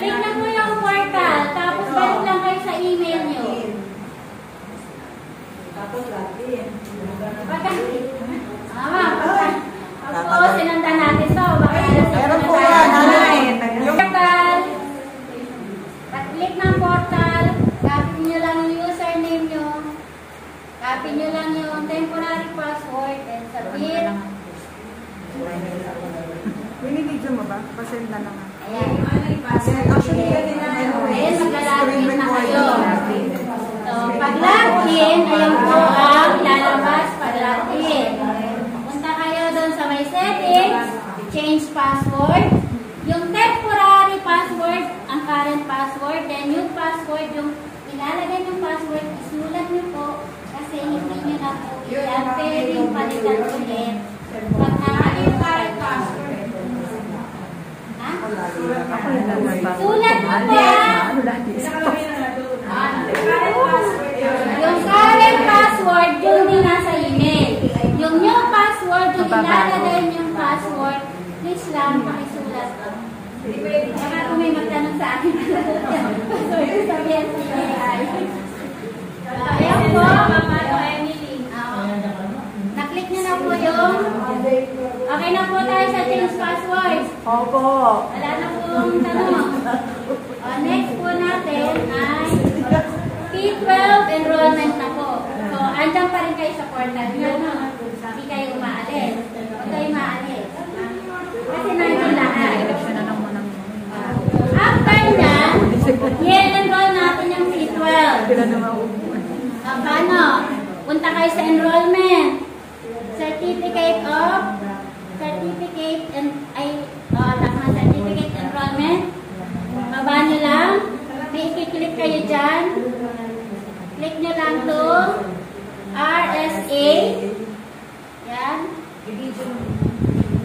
Tingnan mo yung portal, tapos balik lang kayo sa email nyo. Tapos lagi. Oo, sinundan natin to. Meron po yan. Yung portal, pag-click ng portal, copy nyo lang yung username nyo, copy nyo lang yung temporary password, and submit. Winibidyo mo ba? Pasend na lang. Ayan. Actually, Ayan, maglalagin na kayo. So, pag-login, ayan po ang lalabas pag-login. Punta kayo doon sa may settings, change password. Yung temporary password, ang current password, then yung password, yung ilalagay yung password, isulat nyo po kasi hindi nyo na po yan pwedeng palitan ulit. Pag nakakita yung current password. Ha? Sulat mo po yung current password, yung din nasa email. Yung new password, yung ilalagay yung password, please lang pakisulat ko. Baka kung may magtanong sa akin, sabihan si AI. Ayan po, na-click nyo na po yung okay na po tayo sa change password. Opo. Wala na pong tanong. Next po natin ay P12 enrollment na po. So, andyan pa rin kayo sa portal nyo. Hindi kayo umaalis. Huwag kayo umaalis. Kasi nandiyan lahat. After nyan, i-enroll natin yung P12. Paano? Punta kayo sa enrollment. Certificate enrollment. Baba nyo lang. May i-click kayo dyan. Click nyo lang to RSA. Yan.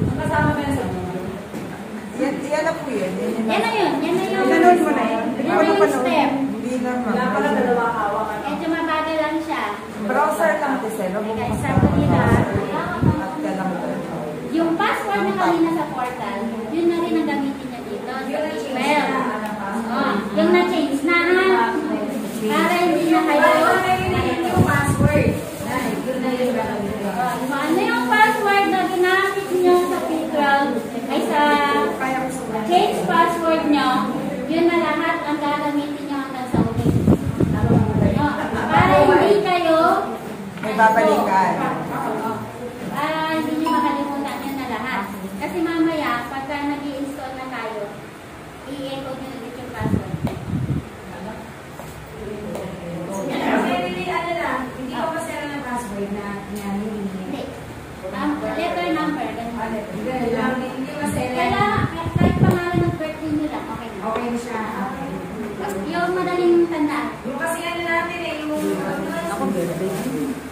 Ang kasama ba sa yan na po yun. Yan na yun. Yan na yung Pinanood mo na yun. Yan na yung step. Hindi naman. Wala pala dalawa kawa. Medyo mabagal lang siya. Browser lang ito, sir. Okay, start ko nila. At ka lang ito. Yung password na kanina sa portal, yun na rin ang gamitin niya dito sa email. Yung na-change na ha. Para hindi na kayo yung password. Ano yung password na ginamit niyo sa P12 ay sa change password niyo, yun na lahat ang gagamitin niyo hanggang sa ulit. Para hindi kayo may babalikan. hindi niyo makalimutan yun na lahat. Kasi mamaya, pagka nag-i-install na tayo, i-echo niyo ulit yung password. Hindi ko pa sila ng password na Hindi. Letter number. hindi masela. Kahit pangalan ng birthday nyo lang, okay na. Okay na siya. Yung madaling tandaan. Yung kasi natin yung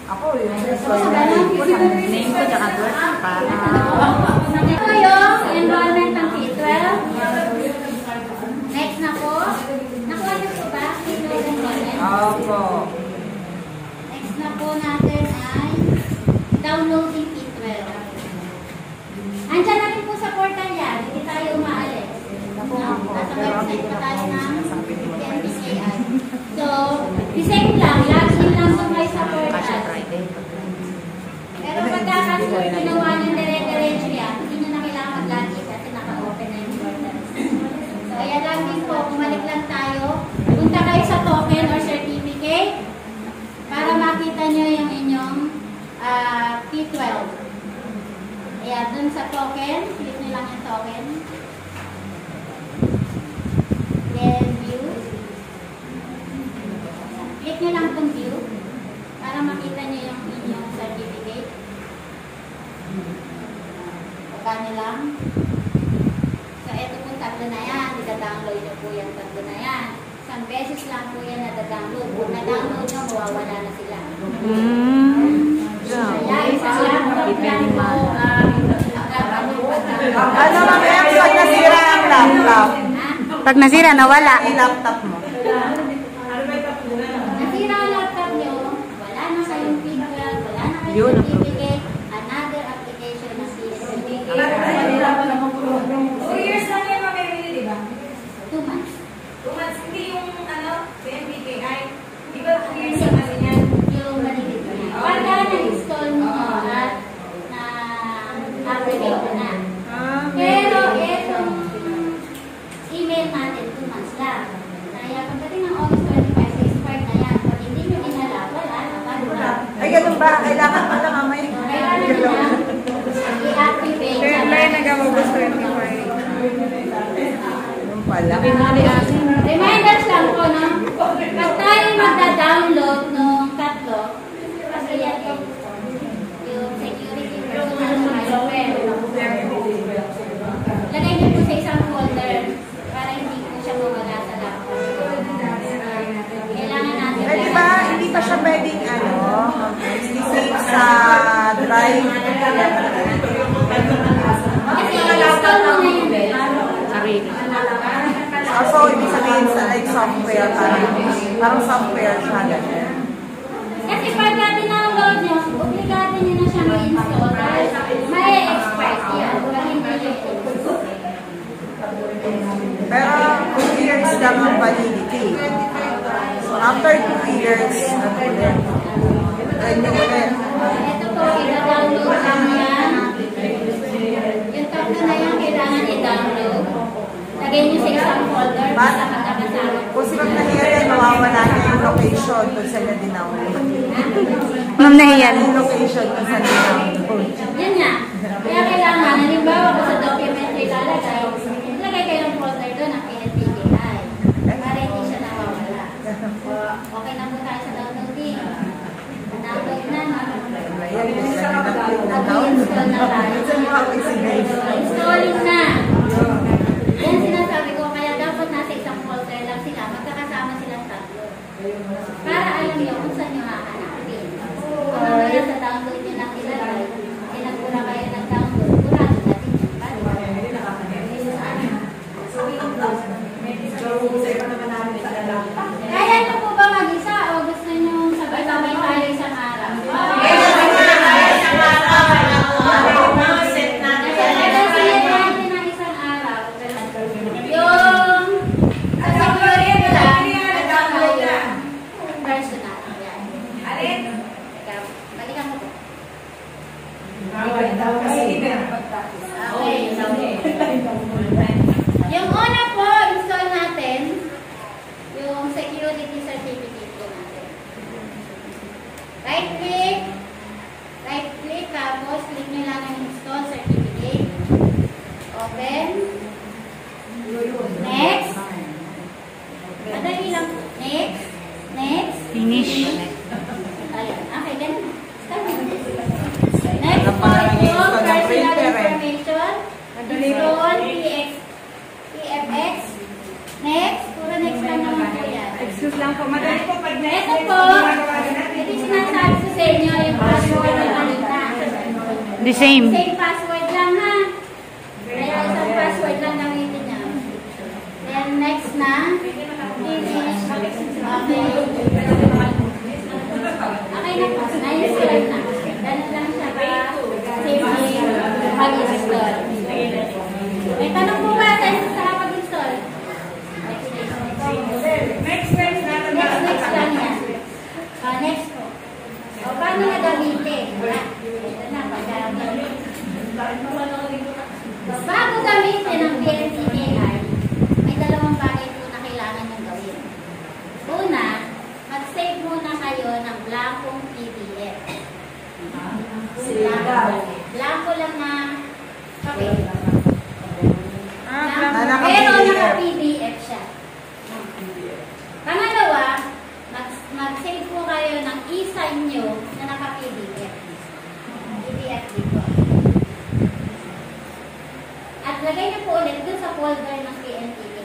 Ako yun. Name ko tsaka birth. Ito yung enrollment ng P12. Next na po. Nakuha niyo po ba? P12 enrollment. Opo. Next na po natin ay downloading P12. Andiyan na rin po sa portal yan. Hindi tayo umaalis. Nasa website pa tayo ng PNPCI. So, the same lang. Login lang po kayo sa portal. Pero pagka kasi ginawa niyo dire-diretso yan, hindi niyo na kailangan mag-login kasi naka-open na yung portal. So, ayan lang din po. Bumalik lang tayo. Punta kayo sa token or certificate para makita niyo yung inyong P12. Ayan, dun sa token. Click niyo lang yung token. Then, view. Click nyo lang itong view para makita nyo yung inyong certificate. Pagka nyo lang. So, ito po tatlo na yan. Ida-download nyo po yung tatlo na yan. Isang beses lang po yan na-download. Kung na-download nyo, mawawala na sila. Kaya, isang laptop yan po. Ano mamaya pag nasira ang laptop? Pag nasira, nawala. Yung laptop mo. Nasira ang laptop nyo, wala na kayong P12, wala na kayong certificate, another application na certificate. 2 years lang yung mamimili, di ba? 2 months. Hindi yung PNPKI. Di ba 2 years ang kasi yan? Yung maliit na. Pagka na-install mo at na-activate mo na. Pero itong email natin, 2 months lang. Kaya pagdating ng August 25, expert na yan. Pag hindi nyo dinala, wala. Ay, ganun ba? Kailangan pala mamay. Kailangan nyo na i-activate. Deadline na August 25. Ganun pala. Reminders lang po, no? Pag tayo magda-download ng catalog, kasi yan yung security personal software. Lagay niyo po sa isang folder para hindi po siya mawala sa laptop. Kailangan natin. Eh, di ba, hindi pa siya pwedeng, i-save sa drive. Kasi i-install mo na yun. Sarili. So, ibig sabihin sa like software, parang software siya, ganyan. Kasi pagka dinownload nyo, obligado nyo na siyang i-install dahil may expert yan. Pag hindi Pero 2 years lang ang validity. So, after 2 years, ulit. ito po, i-download lang yan. Yung tatlo na yan, kailangan i-download. Lagay nyo sa isang folder para magkakasama. Kung si Ma'am Nahiya, mawawala niya yung location kung saan niya dinownload. Ma'am Nahiyan. Yung location kung saan niya dinownload. Yan nga. Kaya kailangan, halimbawa ko sa document ilalagay, ilagay kayo ng folder doon ng PNPKI. Para hindi siya nawawala. Okay na po tayo sa downloading. Download na, no? Mag-install na tayo. Installing na. Yan sinasabi ko, kaya dapat nasa isang folder lang sila, magkakasama silang tatlo. Para alam nyo kung saan nyo hahanapin. Kung mamaya sa download nyo na ilagay, pinagpura kayo ng download, kurado natin yung kaya nyo po ba mag-isa o gusto nyo sabay-sabay tayo isang araw? Yung una po, install natin yung security certificate po natin. Right click, tapos click nyo lang ang install certificate. Open. Next. Madali lang po. Next. Finish. Ayan. Okay, ganun. Next po yung personal information. Install PFX. Next. Puro next lang naman po yan. Excuse lang po. Madali po pag Ito po, ito sinasabi ko sa inyo yung password na kanina. The same. Same password lang ha. Kaya isang password lang gamitin niya. Then next na. Finish. Okay. Okay na po. Na-install na. Ganun lang siya ka. Same mag-install. May tanong po ba sa pag-install? Next lang yan. Next po. O, paano na gamitin? Wala. Ito na, pagkaramit. Bago gamitin ang PNPKI, may dalawang bagay po na kailangan nyo gawin. Una, mag-save muna kayo ng blankong PDF. Blanko lang na papel. Pero naka-PDF siya. Pangalawa, mag-save po kayo ng e-sign nyo na naka-PDF. PDF dito. At lagay niyo po ulit dun sa folder ng PNPK.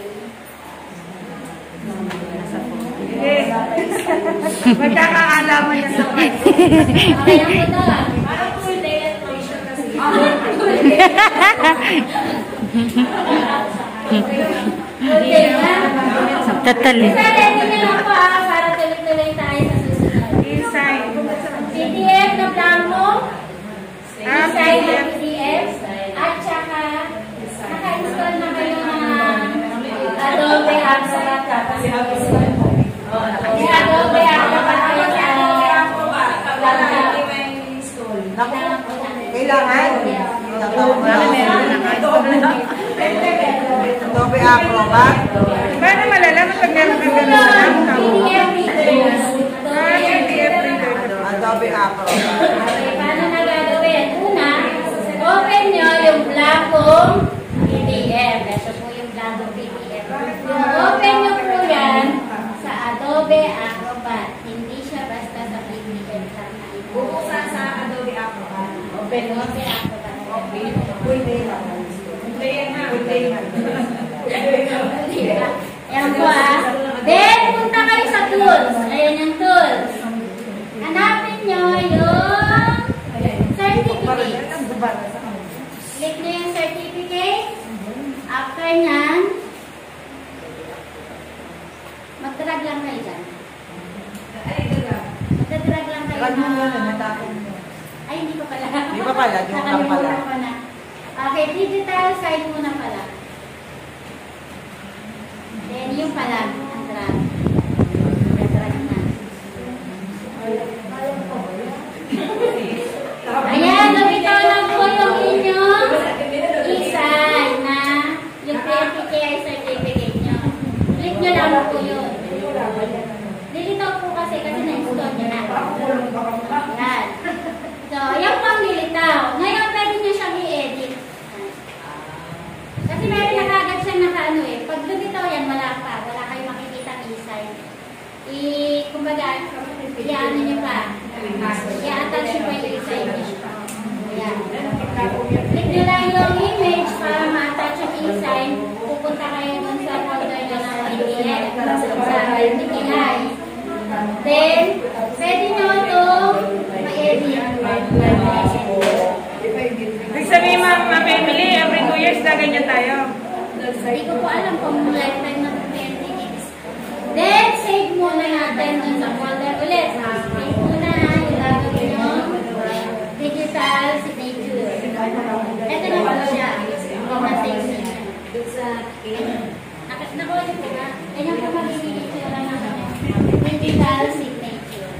Magkakaalaman niya sa Okay na po doon. parang full day electrocution kasi. Okay na. Totally. Isa ready niyo lang po para tuloy-tuloy tayo sa susunod. PDF na blanco. E-sign na PDF. At saka naka-install na kayo ng Adobe Acrobat Adobe Acrobat kayo sa Naku, kailangan. Adobe Acrobat. Paano malalaman pag meron kang gano'n? PDF readers. Adobe Acrobat. Okay, paano na gagawin? Una, open nyo yung blankong PDF. Ito po yung blankong PDF. Open nyo po yan sa Adobe Acrobat. Hindi siya basta sa PDF lang na Bubuksan sa Adobe Acrobat. Open Acrobat. Ayan po Then, punta kayo sa tools. Ayan yung tools. Hanapin nyo yung certificate. Click nyo yung certificate. After nyan, mag-drag lang kayo dyan. Mag-drag lang kayo Drag mo na... yun, natapon mo. Ay, hindi pa pala. Hindi pa pala, di mo lang pala. Nakalimutan ko na. Okay, digital side muna pala. Then, yung pala, ang drag. Drag na. Ayan, lumitaw na po yung inyong e-sign na yung PMPKI certificate nyo. Click nyo lang po yun. Lilitaw po kasi na-install nyo na. Ayan. So, yung pang nilitaw. Ngayon, pwede nyo siyang i-edit. Kasi meron na kagad siyang naka-ano eh. Pag lumitaw yan, wala pa. Wala kayong makikita ng e-sign. Kumbaga, i-ano nyo pa. I-attach nyo pa yung e-sign nyo. Ayan. Click nyo lang yung image para ma-attach yung e-sign. Pupunta kayo dun sa folder nyo ng PDF. Sa PMPKI. Then, pwede nyo ito ma-edit. Ibig sabihin, Ma'am Emily, every 2 years na ganyan tayo. Hindi ko po alam kung lifetime na 20 gigs. Then, save muna natin dun sa folder ulit. Save muna yung gagawin yung digital signature. Ito na po siya. Yung na-save niya. Nakuha po na. Ganyan po magiging itsura natin. Digital signature.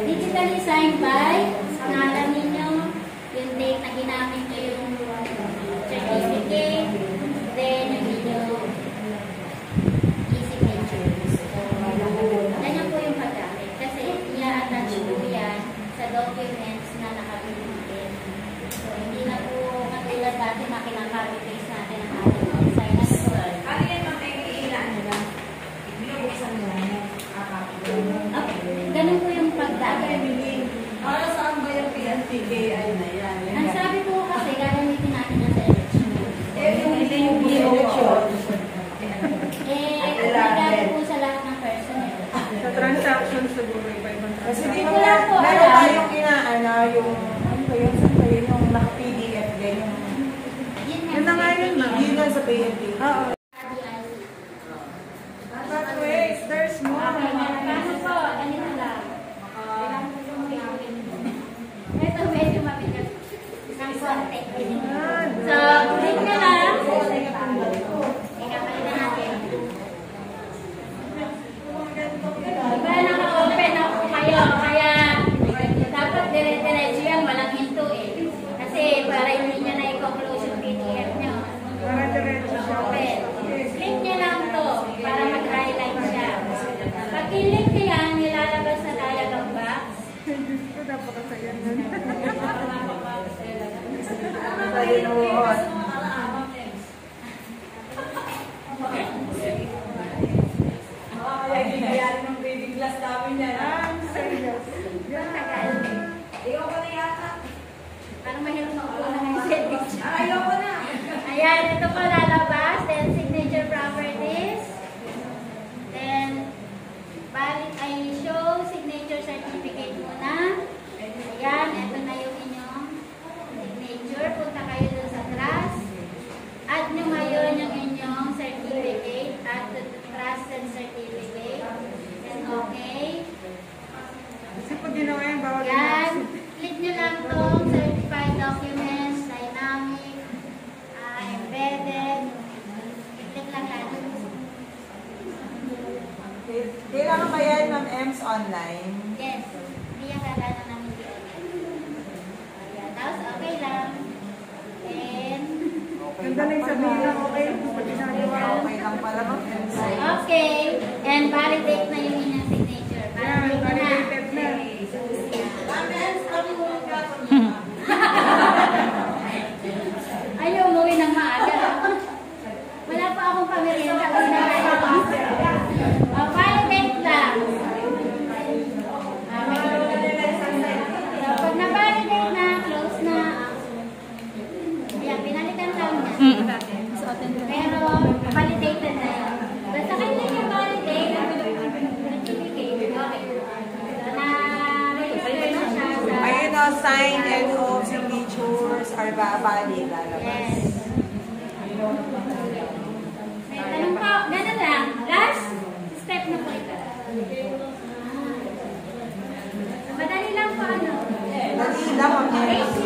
Digitally signed by pangalan ninyo, yung date na ginamit nyo yung certificate, then yung inyong e-signature. Ganyan po yung paggamit. Kasi i-attach po yan sa documents na nakapilitin. So, hindi na po katulad dati makinakopy-paste natin ang ating e-sign. Ano yan, Ma'am Emily? Ilan nyo lang? Binubuksan mo lang yan. Ganun po yung paggamit. Para saan ba yung PMPKI na yan? Ang sabi po kasi, gagamitin natin na sa election. Hindi yung election. Nagagawin po sa lahat ng personnel. Sa transactions siguro, iba-ibang Kasi di transactions. mo Wala po, meron alam. tayong inaana, yung, ano ba yun, saan ba yun, yung naka-PDF, ganyan. Yun na nga yun, ma'am. Yun lang sa PNP. Oo. But wait, there's more. Okay, paano po? Ganito lang. Ito medyo mabigat. Ng konti. So, click na lang. Ikapalita natin. Diba naka-open na po kayo? Kaya dapat dire-diretso yan. Walang hinto eh. Kasi para hindi nyo na i-conclude yung PDF nyo. Para diretso siya. Open. Click nyo lang to para mag-highlight siya. Pag i-click nyo yan, nilalabas na dialog box. Ito dapat ka sa ganyan. Tayo na uot. Kaya ng baby glass namin yan. Serious. Ayoko na yata. Parang mahirap makuha na yung settings. Ayoko na. Ayan, ito po lalabas. Then, signature properties. Then, valid ay show signature certificate muna. Ayan, ito na yung inyong signature. Punta kayo dun sa trust. Add nyo ngayon yung inyong certificate. Add to the trusted certificate. Then, okay. Kasi pag ginawa yan, bawal Yan. Click nyo lang itong certified documents, dynamic, embedded, Kailangan ba yan, Ma'am Ems, online? Yes. Hindi yan kailangan namin i-online. Ayan. Tapos, okay lang. And, Ganda lang sabihin lang, okay. Okay lang pala, Ma'am Ems. okay. And validate na yung inyong signature. Validate na. Ayaw umuwi ng maaga. Wala pa akong pamerienda. Validate lang. So, pag na-validate na, close na. Ayan, pinalitan lang niya. Pero, validated na yun. Basta kanya niya validate, certificate. Okay. So, na-register na siya sa... Ayun o, sign and all signatures are valid. Yes. May tanong po, ganun lang. Last step na po ito. Madali lang po ano. Dali lang, Ma'am Ems.